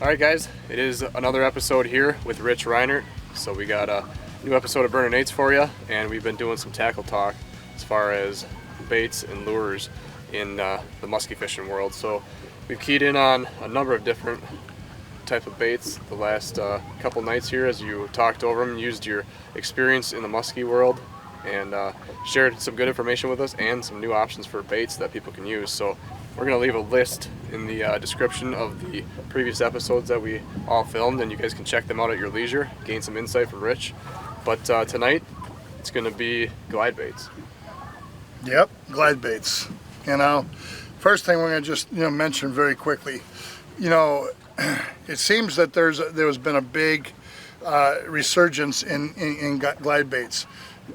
Alright guys, it is another episode here with Reinert. So we got a new episode of Burnin' Eights for you, and we've been doing some tackle talk as far as baits and lures in the musky fishing world. So we've keyed in on a number of different type of baits the last couple nights here as you talked over them, used your experience in the musky world, and shared some good information with us and some new options for baits that people can use. So we're going to leave a list in the description of the previous episodes that we all filmed, and you guys can check them out at your leisure, gain some insight from Rich. But tonight, it's going to be glide baits. Yep, glide baits. First thing we're going to just mention very quickly, it seems that there's been a big resurgence in glide baits.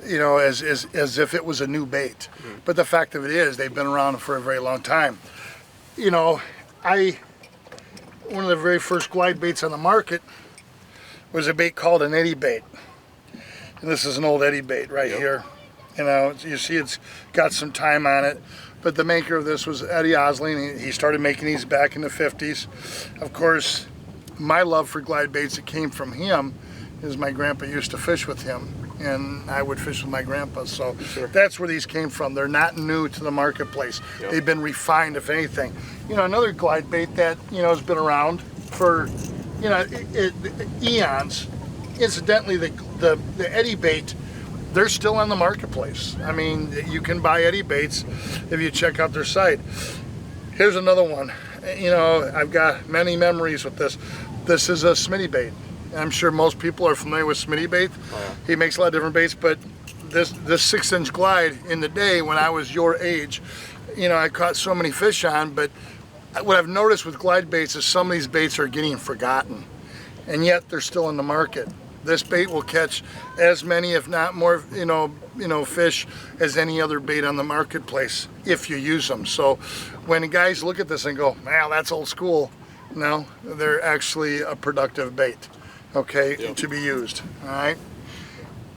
As if it was a new bait. But the fact of it is, they've been around for a very long time. One of the very first glide baits on the market was a bait called an eddy bait. And this is an old eddy bait right here. You see it's got some time on it. But the maker of this was Eddie Osling. He started making these back in the 50s. Of course, my love for glide baits that came from him is my grandpa used to fish with him, and I would fish with my grandpa, so sure. That's where these came from. They're not new to the marketplace. Yep. They've been refined, if anything. Another glide bait that has been around for eons. Incidentally, the eddy bait, they're still on the marketplace. I mean, you can buy eddy baits if you check out their site. Here's another one. I've got many memories with this. This is a Smitty bait. I'm sure most people are familiar with Smitty bait. Oh, yeah. He makes a lot of different baits, but this 6-inch glide in the day when I was your age, I caught so many fish on, but what I've noticed with glide baits is some of these baits are getting forgotten, and yet they're still in the market. This bait will catch as many, if not more, fish as any other bait on the marketplace if you use them. So when guys look at this and go, "Man, that's old school," no, they're actually a productive bait. Okay, yep. To be used. All right.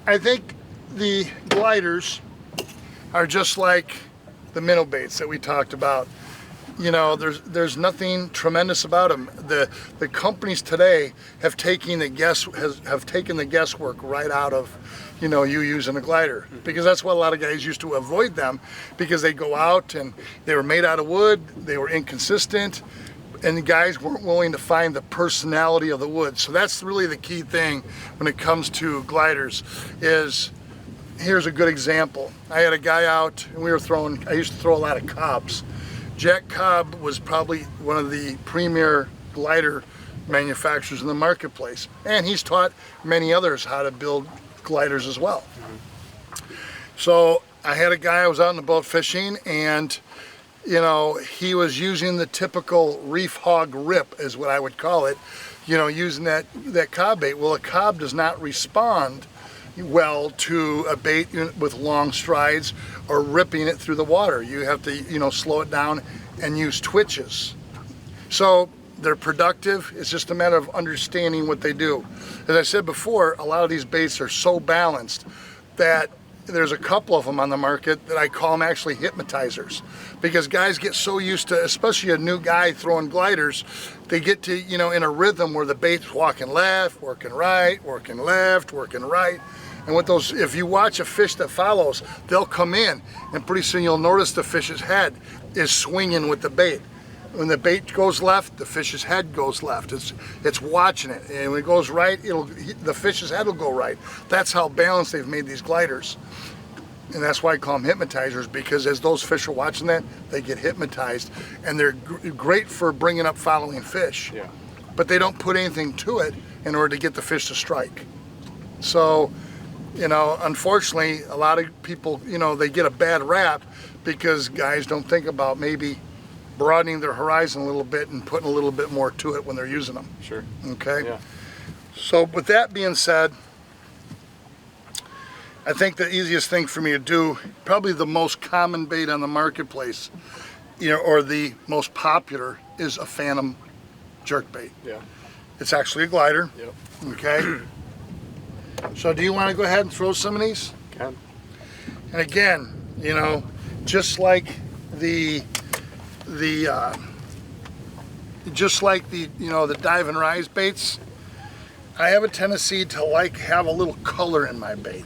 I think the gliders are just like the minnow baits that we talked about. There's nothing tremendous about them. The companies today have taken the guesswork right out of you using a glider, because that's what a lot of guys used to avoid them, because they go out and they were made out of wood, they were inconsistent, and the guys weren't willing to find the personality of the wood. So that's really the key thing when it comes to gliders. Here's a good example. I had a guy out, and I used to throw a lot of cobs. Jack Cobb was probably one of the premier glider manufacturers in the marketplace, and he's taught many others how to build gliders as well. Mm-hmm. So I had a guy, I was out in the boat fishing, and he was using the typical reef hog rip, is what I would call it, using that cob bait. Well, a cob does not respond well to a bait with long strides or ripping it through the water. You have to, slow it down and use twitches. So they're productive. It's just a matter of understanding what they do. As I said before, a lot of these baits are so balanced that there's a couple of them on the market that I call them actually hypnotizers, because guys get so used to, especially a new guy throwing gliders, they get to, in a rhythm where the bait's walking left, working right, working left, working right. And with those, if you watch a fish that follows, they'll come in, and pretty soon you'll notice the fish's head is swinging with the bait. When the bait goes left, the fish's head goes left. It's watching it, and when it goes right, the fish's head will go right. That's how balanced they've made these gliders, and that's why I call them hypnotizers, because as those fish are watching that, they get hypnotized, and they're great for bringing up following fish. Yeah. But they don't put anything to it in order to get the fish to strike. So, unfortunately, a lot of people, they get a bad rap because guys don't think about maybe broadening their horizon a little bit and putting a little bit more to it when they're using them. Sure. Okay? Yeah. So with that being said, I think the easiest thing for me to do, probably the most common bait on the marketplace, or the most popular, is a phantom jerkbait. Yeah. It's actually a glider. Yep. Okay? So do you want to go ahead and throw some of these? Can. And again, just like the just like the the dive and rise baits, I have a tendency to have a little color in my bait.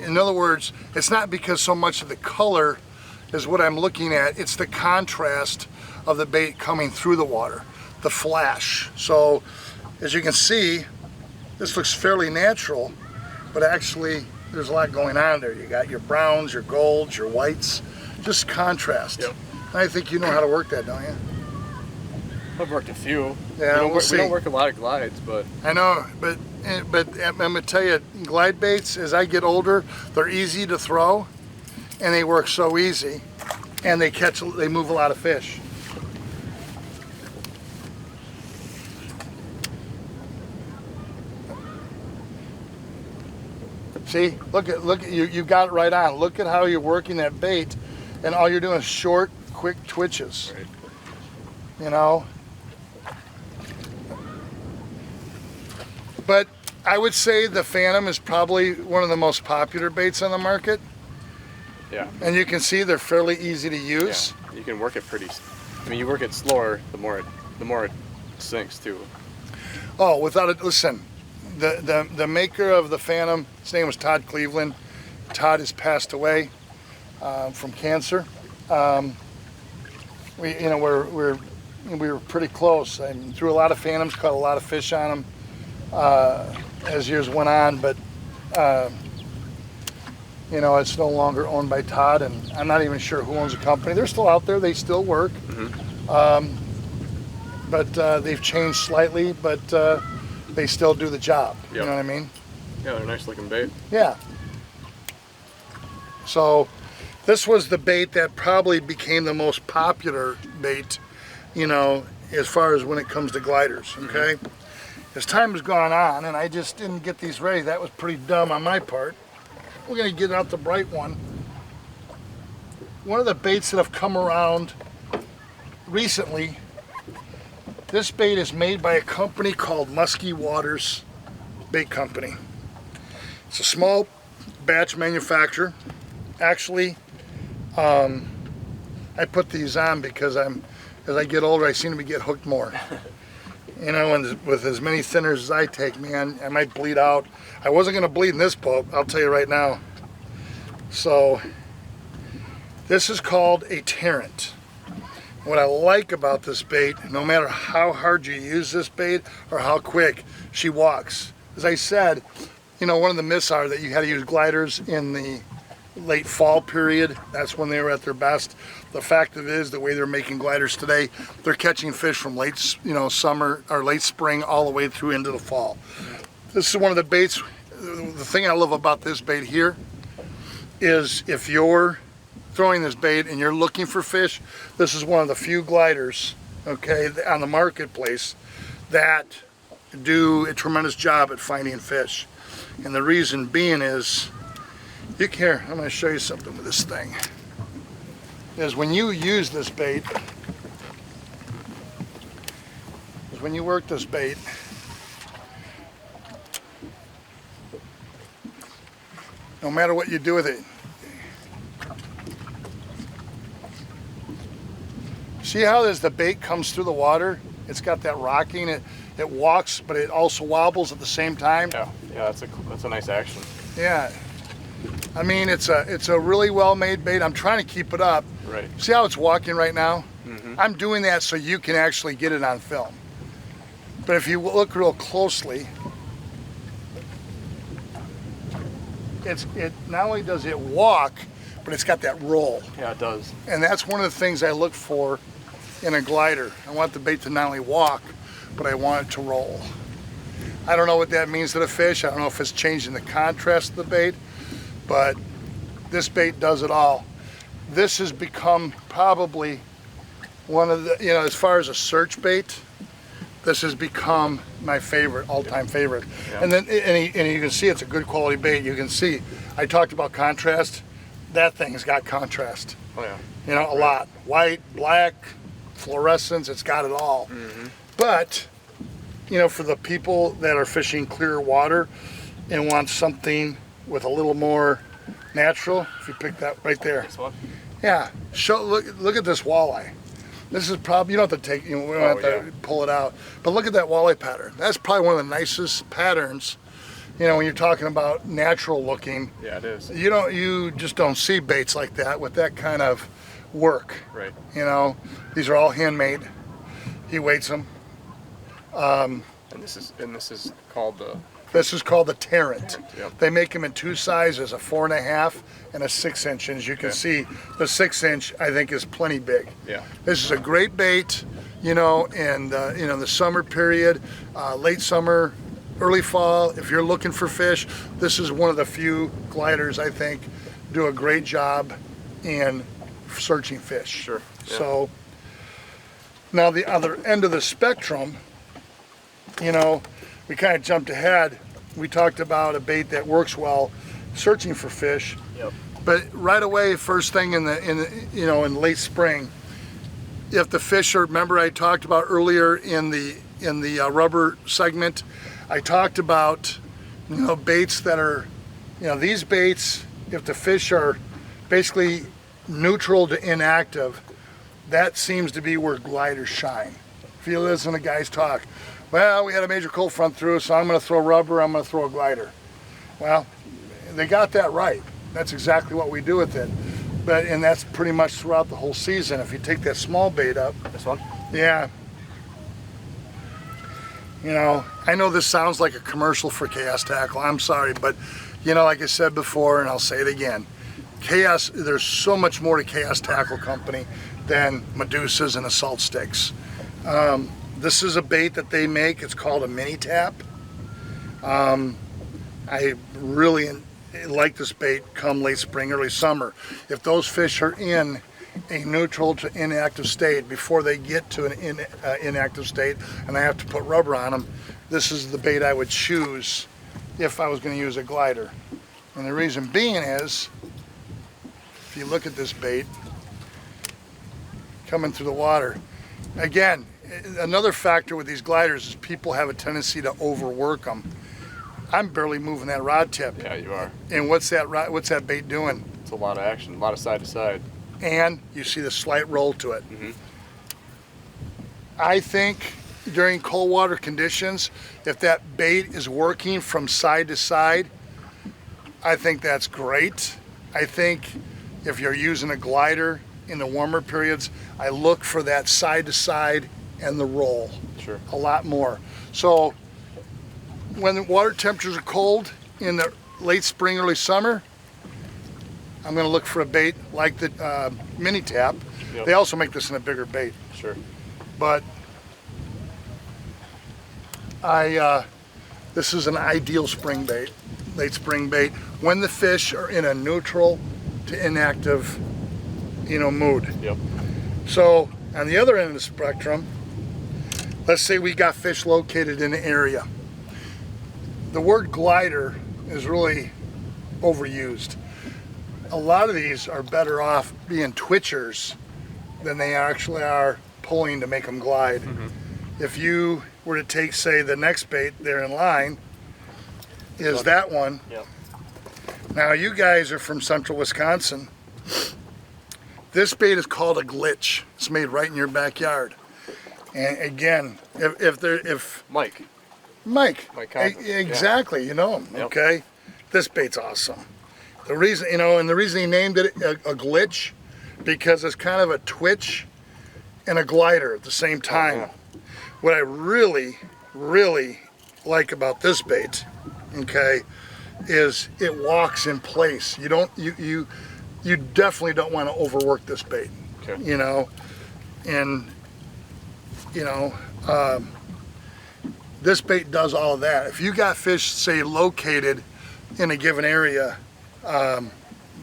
In other words, it's not because so much of the color is what I'm looking at, it's the contrast of the bait coming through the water, the flash. So as you can see, this looks fairly natural, but actually there's a lot going on there. You got your browns, your golds, your whites, just contrast. Yep. I think you know how to work that, don't you? I've worked a few. Yeah, we see. don't work a lot of glides, but I know, but I'm gonna tell you, glide baits, as I get older, they're easy to throw, and they work so easy, and they move a lot of fish. See, look at you got it right on. Look at how you're working that bait, and all you're doing is short, quick twitches. right. You know. But I would say the Phantom is probably one of the most popular baits on the market. Yeah. And you can see they're fairly easy to use. Yeah. You can work it pretty. I mean, you work it slower, the more it sinks too. Oh, without it. Listen, the maker of the Phantom, his name was Todd Cleveland. Todd has passed away from cancer. We were pretty close. I threw a lot of Phantoms, caught a lot of fish on them as years went on, but it's no longer owned by Todd, and I'm not even sure who owns the company. They're still out there, they still work. Mm-hmm. But they've changed slightly, but they still do the job. Yep. You know what I mean? Yeah, they're nice looking bait. Yeah. So this was the bait that probably became the most popular bait, as far as when it comes to gliders, okay? Mm-hmm. As time has gone on, and I just didn't get these ready, that was pretty dumb on my part. We're gonna get out the bright one. One of the baits that have come around recently, this bait is made by a company called Musky Waters Bait Company. It's a small batch manufacturer. Actually, I put these on because as I get older, I seem to get hooked more. And with as many thinners as I take, man, I might bleed out. I wasn't gonna bleed in this boat, I'll tell you right now. So, this is called a Tarrant. What I like about this bait, no matter how hard you use this bait or how quick, she walks. As I said, one of the myths are that you had to use gliders in the late fall period. That's when they were at their best. The fact of it is, the way they're making gliders today, they're catching fish from late, summer or late spring all the way through into the fall. This is one of the baits. The thing I love about this bait here is if you're throwing this bait and you're looking for fish, this is one of the few gliders, okay, on the marketplace that do a tremendous job at finding fish. And the reason being is, I'm going to show you something with this thing. Is when you use this bait, when you work this bait, no matter what you do with it, see how as the bait comes through the water, it's got that rocking, it walks, but it also wobbles at the same time. Yeah, that's a nice action. Yeah. I mean, it's a really well-made bait. I'm trying to keep it up. Right. See how it's walking right now? Mm-hmm. I'm doing that so you can actually get it on film. But if you look real closely, it not only does it walk, but it's got that roll. Yeah, it does. And that's one of the things I look for in a glider. I want the bait to not only walk, but I want it to roll. I don't know what that means to the fish. I don't know if it's changing the contrast of the bait, but this bait does it all. This has become probably one of the, as far as a search bait, this has become my favorite, all-time favorite. Yeah. And you can see it's a good quality bait. You can see, I talked about contrast. That thing's got contrast. Oh yeah. A lot. White, black, fluorescence, it's got it all. Mm-hmm. But, for the people that are fishing clear water and want something with a little more natural, if you pick that right there. This one? Yeah, look at this walleye. This is probably, you don't have to take, we don't have to pull it out. But look at that walleye pattern. That's probably one of the nicest patterns, when you're talking about natural looking. Yeah, it is. You just don't see baits like that with that kind of work. Right. These are all handmade. He weights them. And this is called the. This is called the Tarrant. Yep. They make them in two sizes, a 4.5 and a 6 inch. And as you can see, the 6 inch I think is plenty big. Yeah. This is a great bait, and the summer period, late summer, early fall. If you're looking for fish, this is one of the few gliders I think do a great job in searching fish. Sure. Yeah. So now the other end of the spectrum, we kind of jumped ahead. We talked about a bait that works well searching for fish. Yep. But right away, first thing in late spring, if the fish are, remember I talked about earlier in the rubber segment, I talked about baits that are, these baits, if the fish are basically neutral to inactive, that seems to be where gliders shine. If you listen to guys talk, well, we had a major cold front through, so I'm going to throw rubber, I'm going to throw a glider. Well, they got that right. That's exactly what we do with it. And that's pretty much throughout the whole season. If you take that small bait up. This one? Yeah. I know this sounds like a commercial for Chaos Tackle. I'm sorry, but like I said before, and I'll say it again, there's so much more to Chaos Tackle Company than Medusas and assault sticks. This is a bait that they make. It's called a Minitap. I really like this bait come late spring, early summer. If those fish are in a neutral to inactive state before they get to an inactive state and I have to put rubber on them, this is the bait I would choose if I was going to use a glider. And the reason being is, if you look at this bait coming through the water, again, another factor with these gliders is people have a tendency to overwork them. I'm barely moving that rod tip. Yeah, you are. And what's that bait doing? It's a lot of action, a lot of side to side. And you see the slight roll to it. Mm-hmm. I think during cold water conditions, if that bait is working from side to side, I think that's great. I think if you're using a glider in the warmer periods, I look for that side to side and the roll. Sure. A lot more. So when the water temperatures are cold in the late spring, early summer, I'm going to look for a bait like the Minitap. Yep. They also make this in a bigger bait. Sure. But this is an ideal spring bait, late spring bait, when the fish are in a neutral to inactive, mood. Yep. So on the other end of the spectrum, let's say we got fish located in an area. The word glider is really overused. A lot of these are better off being twitchers than they actually are pulling to make them glide. Mm-hmm. If you were to take, say, the next bait there in line, is that one. Yep. Now you guys are from central Wisconsin. This bait is called a glitch. It's made right in your backyard. And again, if Mike. Exactly, you know him. Yep. Okay, this bait's awesome. The reason, and the reason he named it a glitch, because it's kind of a twitch and a glider at the same time. Yeah. What I really, really like about this bait, okay, is it walks in place. You don't, you definitely don't want to overwork this bait. Okay. This bait does all of that. If you got fish, say, located in a given area,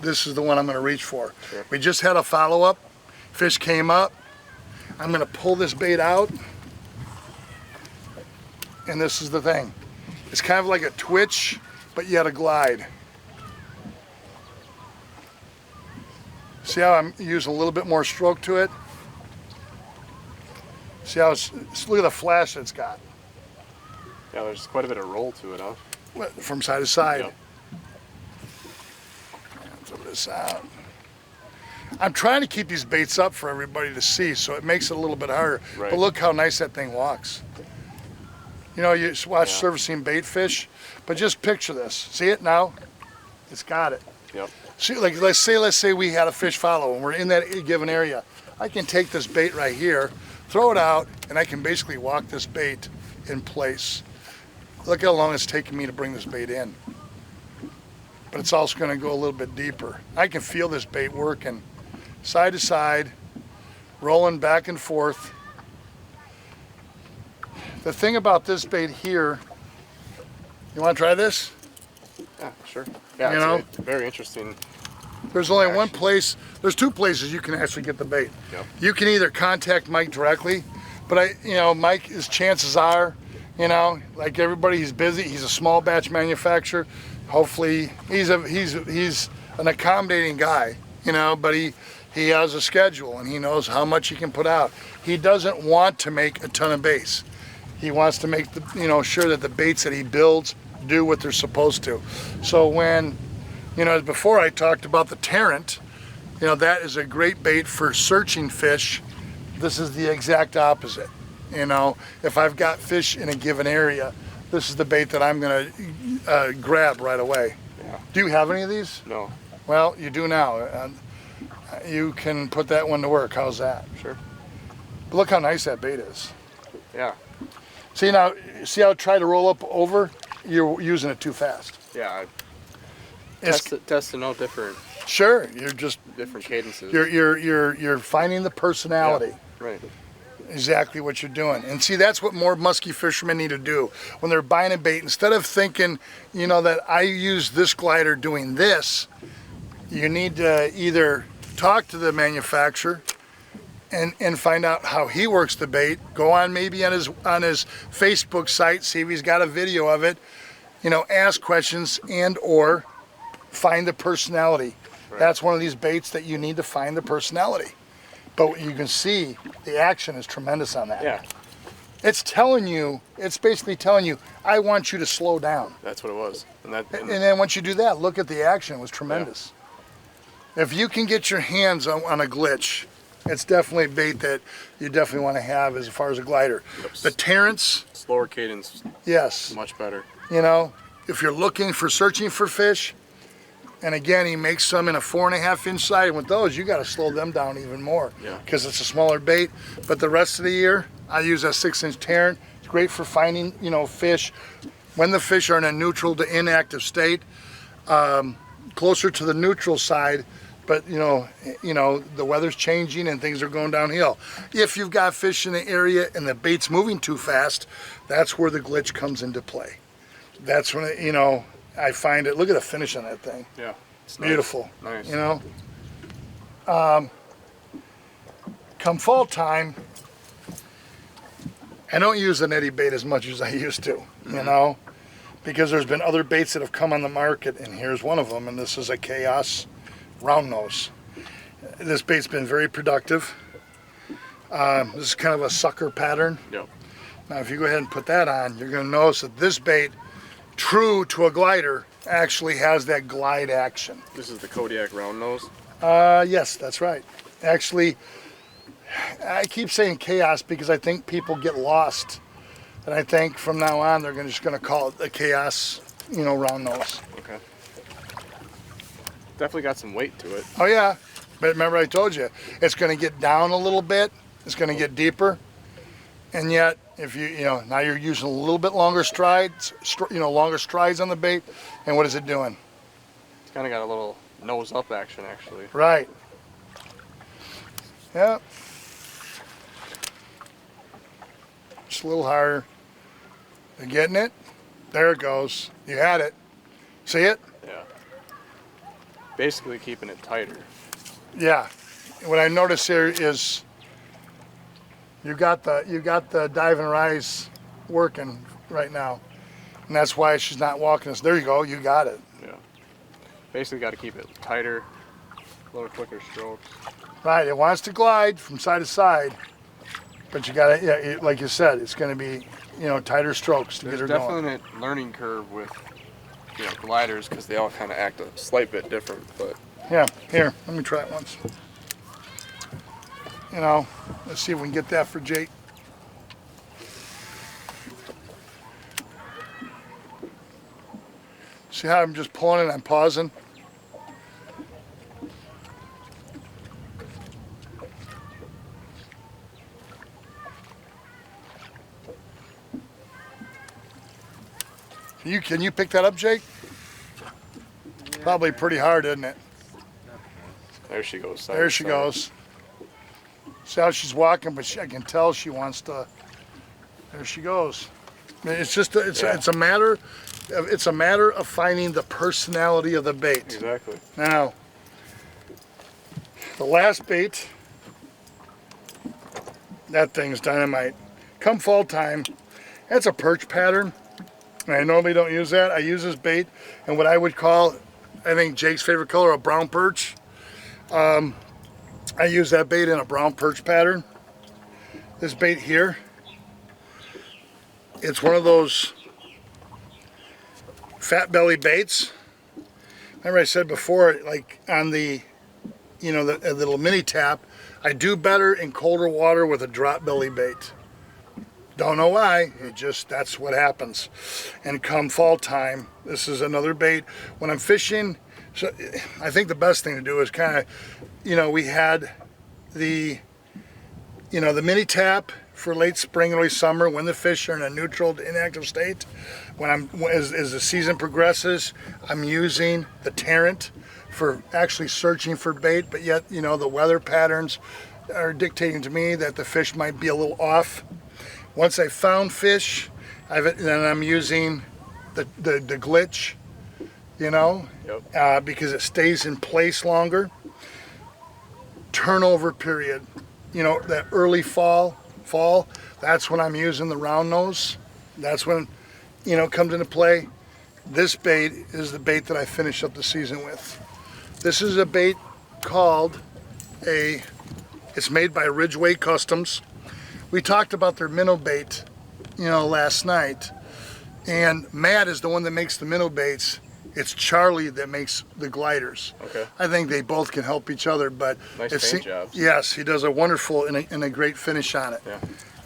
this is the one I'm going to reach for. Sure. We just had a follow-up. Fish came up. I'm going to pull this bait out. And this is the thing. It's kind of like a twitch, but yet a glide. See how I'm using a little bit more stroke to it? See how look at the flash it's got. Yeah, there's quite a bit of roll to it, huh? From side to side. Yep. Throw this out. I'm trying to keep these baits up for everybody to see, so it makes it a little bit harder. Right. But look how nice that thing walks. You know, you watch servicing bait fish, but just picture this. See it now? It's got it. Yep. See, like let's say we had a fish follow and we're in that given area. I can take this bait right here, throw it out, and I can basically walk this bait in place. Look how long it's taken me to bring this bait in. But it's also going to go a little bit deeper. I can feel this bait working side to side, rolling back and forth. The thing about this bait here, you want to try this? Yeah, sure. Yeah, You know? it's very interesting. There's only one place, there's two places you can actually get the bait. Yep. You can either contact Mike directly, but Mike, his chances are, like everybody, he's busy. He's a small batch manufacturer. Hopefully, he's an accommodating guy, but he has a schedule and he knows how much he can put out. He doesn't want to make a ton of baits. He wants to make sure that the baits that he builds do what they're supposed to. So when, before I talked about the Tarrant, that is a great bait for searching fish. This is the exact opposite. If I've got fish in a given area, this is the bait that I'm going to grab right away. Yeah. Do you have any of these? No. Well, you do now. You can put that one to work. How's that? Sure. But look how nice that bait is. Yeah. See how it tried to roll up over? You're using it too fast. Yeah. It's Testing out different sure. You're just cadences. You're finding the personality. Yeah, right. Exactly what you're doing. And see, that's what more musky fishermen need to do when they're buying a bait. Instead of thinking, that I use this glider doing this, you need to either talk to the manufacturer and find out how he works the bait. Go on maybe on his Facebook site, see if he's got a video of it. Ask questions and or find the personality. Right. That's one of these baits that you need to find the personality. But you can see the action is tremendous on that. Yeah. It's basically telling you, I want you to slow down. That's what it was. And then once you do that, look at the action. It was tremendous. Yeah. If you can get your hands on a glitch, it's definitely a bait that you definitely want to have as far as a glider. Yep. The Tarrants. Slower cadence. Yes. Much better. If you're searching for fish, and again, he makes some in a 4.5 inch side. And with those, you got to slow them down even more because it's a smaller bait. But the rest of the year, I use a 6-inch Tarrant. It's great for finding, fish when the fish are in a neutral to inactive state, closer to the neutral side. But the weather's changing and things are going downhill. If you've got fish in the area and the bait's moving too fast, that's where the glitch comes into play. That's when I find it. Look at the finish on that thing. Yeah, it's beautiful. Nice. Come fall time, I don't use an eddy bait as much as I used to. Because there's been other baits that have come on the market, and here's one of them. And this is a Chaos round nose. This bait's been very productive. This is kind of a sucker pattern. Yep. Now, if you go ahead and put that on, you're going to notice that this bait, true to a glider, actually has that glide action. This is the Kodiak round nose? Yes, that's right. Actually, I keep saying Chaos because I think people get lost. And I think from now on, they're just going to call it the Chaos, round nose. Okay. Definitely got some weight to it. Oh, yeah. But remember I told you, it's going to get down a little bit. It's going to get deeper. And yet, if now you're using a little bit longer strides, longer strides on the bait. And what is it doing? It's kind of got a little nose up action, actually. Right. Yep. Just a little harder. You're getting it? There it goes. You had it. See it? Yeah. Basically keeping it tighter. Yeah. What I notice here is you got the dive and rise working right now, and that's why she's not walking us. There you go. You got it. Yeah. Basically, got to keep it tighter, a little quicker strokes. Right. It wants to glide from side to side, but you got to, like you said, it's going to be, tighter strokes to get her going. There's definitely a learning curve with, gliders because they all kind of act a slight bit different, but. Yeah. Here, let me try it once. You know, let's see if we can get that for Jake. See how I'm just pulling it, I'm pausing. Can you pick that up, Jake? Probably pretty hard, isn't it? There she goes. There she goes. See how she's walking, but I can tell she wants to. There she goes. I mean, it's just it's a matter of finding the personality of the bait. Exactly. Now, the last bait, that thing's dynamite. Come fall time, that's a perch pattern. And I normally don't use that. I use this bait in what I would call, I think Jake's favorite color, a brown perch. I use that bait in a brown perch pattern. This bait here, it's one of those fat belly baits. Remember I said before, like on the, you know, the little Minitap, I do better in colder water with a drop belly bait. Don't know why, that's what happens. And come fall time, this is another bait. When I'm fishing, so I think the best thing to do is kind of, you know, we had the, you know, the Minitap for late spring, early summer, when the fish are in a neutral to inactive state. As the season progresses, I'm using the Tarrant for actually searching for bait, but yet, you know, the weather patterns are dictating to me that the fish might be a little off. Once I found fish, then I'm using the glitch, you know, because it stays in place longer. Turnover period, you know, that early fall, that's when I'm using the round nose. That's when, you know, it comes into play. This bait is the bait that I finish up the season with. This is a bait called it's made by Ridgeway Customs. We talked about their minnow bait, you know, last night, and Matt is the one that makes the minnow baits. It's Charlie that makes the gliders. Okay. I think they both can help each other, but nice paint jobs. Yes, he does a wonderful and a great finish on it. Yeah.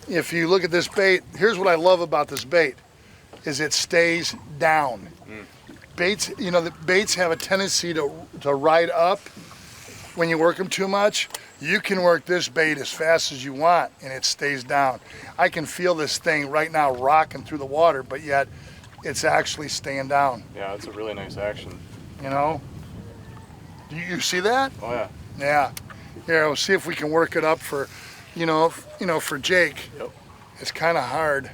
If you look at this bait, here's what I love about this bait, is it stays down. Baits, you know, the baits have a tendency to ride up when you work them too much. You can work this bait as fast as you want and it stays down. I can feel this thing right now rocking through the water, but yet it's actually staying down. Yeah, it's a really nice action. You know? Do you see that? Oh yeah. Yeah. Here, we'll see if we can work it up for, for Jake. Yep. It's kind of hard.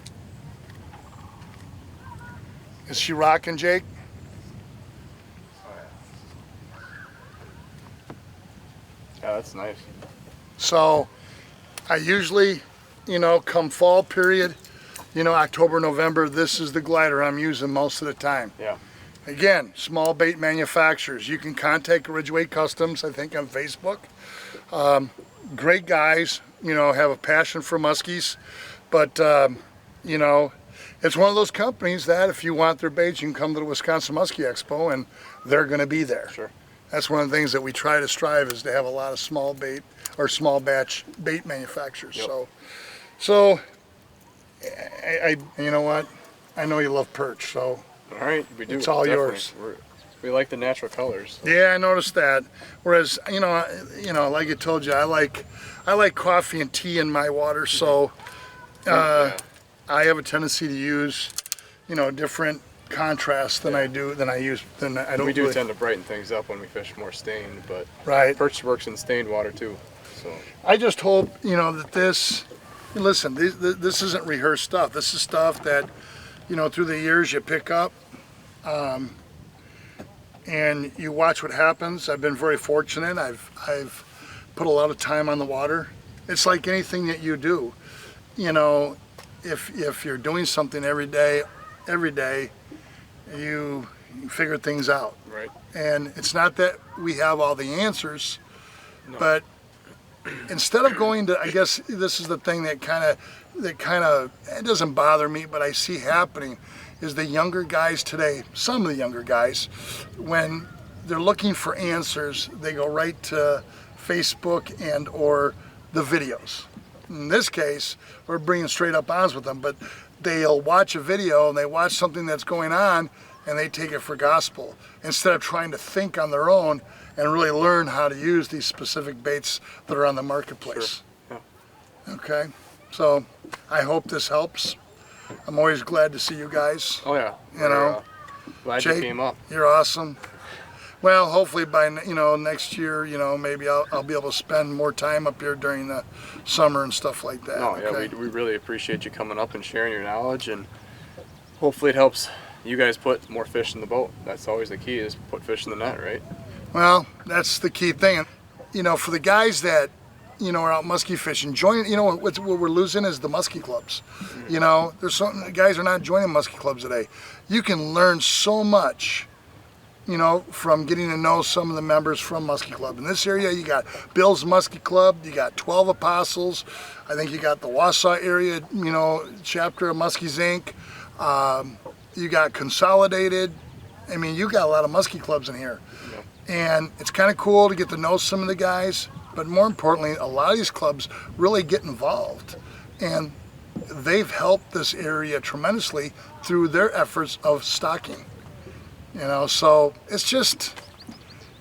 Is she rocking, Jake? Yeah, that's nice. So I usually, come fall period, October, November, this is the glider I'm using most of the time. Yeah. Again, small bait manufacturers. You can contact Ridgeway Customs, I think, on Facebook. Great guys, have a passion for muskies. But, it's one of those companies that if you want their baits, you can come to the Wisconsin Muskie Expo and they're going to be there. Sure. That's one of the things that we try to strive is to have a lot of small bait or small batch bait manufacturers. Yep. So you know what? I know you love perch, so all right, we do. It's all definitely. yours. We like the natural colors. So. Yeah, I noticed that. Whereas like I told you, I like coffee and tea in my water, so I have a tendency to use different contrast than I don't. We do tend to brighten things up when we fish more stained, but right. Perch works in stained water too. So I just hope that this. Listen, this isn't rehearsed stuff. This is stuff that through the years you pick up, and you watch what happens. I've been very fortunate. I've put a lot of time on the water. It's like anything that you do. If you're doing something every day, you figure things out. Right. And it's not that we have all the answers, no. But instead of going to, I guess this is the thing that kind of, it doesn't bother me, but I see happening, is the younger guys today, some of the younger guys, when they're looking for answers, they go right to Facebook and or the videos. In this case, we're bringing straight up ons with them, but they'll watch a video and they watch something that's going on and they take it for gospel instead of trying to think on their own and really learn how to use these specific baits that are on the marketplace. Sure. Yeah. Okay, so I hope this helps. I'm always glad to see you guys. Oh yeah. You know, glad Jake, you came up. You're awesome. Well, hopefully by next year, maybe I'll be able to spend more time up here during the summer and stuff like that. No, yeah, okay? we really appreciate you coming up and sharing your knowledge, and hopefully it helps you guys put more fish in the boat. That's always the key, is put fish in the net, right? Well, that's the key thing. For the guys that are out musky fishing, join. What we're losing is the musky clubs. There's some guys are not joining musky clubs today. You can learn so much. From getting to know some of the members from Musky Club. In this area, you got Bill's Musky Club, you got 12 Apostles, I think you got the Wausau area, chapter of Muskies Inc. You got Consolidated. I mean, you got a lot of Musky Clubs in here. Yep. And it's kind of cool to get to know some of the guys, but more importantly, a lot of these clubs really get involved. And they've helped this area tremendously through their efforts of stocking. So it's just,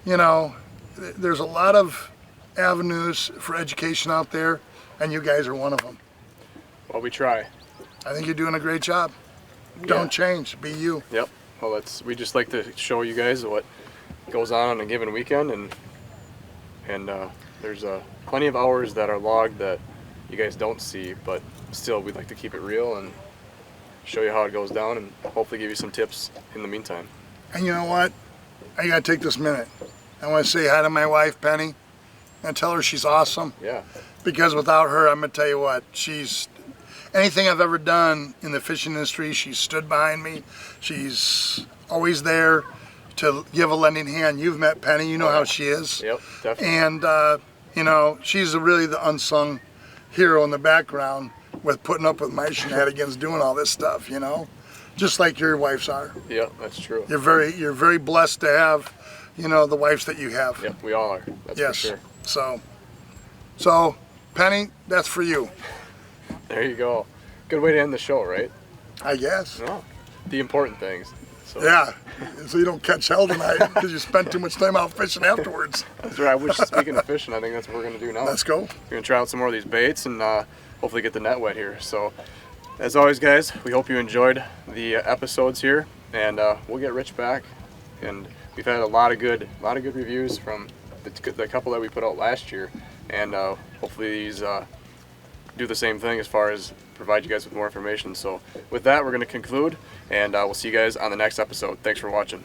there's a lot of avenues for education out there, and you guys are one of them. Well, we try. I think you're doing a great job. Don't change, be you. Yep. Well, we just like to show you guys what goes on a given weekend, and there's plenty of hours that are logged that you guys don't see, but still we'd like to keep it real and show you how it goes down, and hopefully give you some tips in the meantime. And you know what? I gotta take this minute. I want to say hi to my wife, Penny, and tell her she's awesome. Yeah. Because without her, I'm gonna tell you what, anything I've ever done in the fishing industry, she's stood behind me. She's always there to give a lending hand. You've met Penny, you know how she is. Yep, definitely. And she's really the unsung hero in the background with putting up with my shenanigans, doing all this stuff. Just like your wives are. Yeah, that's true. You're very blessed to have, the wives that you have. Yep, we all are. That's yes. for sure. So, Penny, that's for you. There you go. Good way to end the show, right? I guess. No, the important things. So. Yeah, so you don't catch hell tonight because you spent too much time out fishing afterwards. That's right. Speaking of fishing, I think that's what we're going to do now. Let's go. We're going to try out some more of these baits and hopefully get the net wet here. So, as always, guys, we hope you enjoyed the episodes here, and we'll get Rich back. And we've had a lot of good reviews from the couple that we put out last year, and hopefully these do the same thing as far as provide you guys with more information. So with that, we're going to conclude, and we'll see you guys on the next episode. Thanks for watching.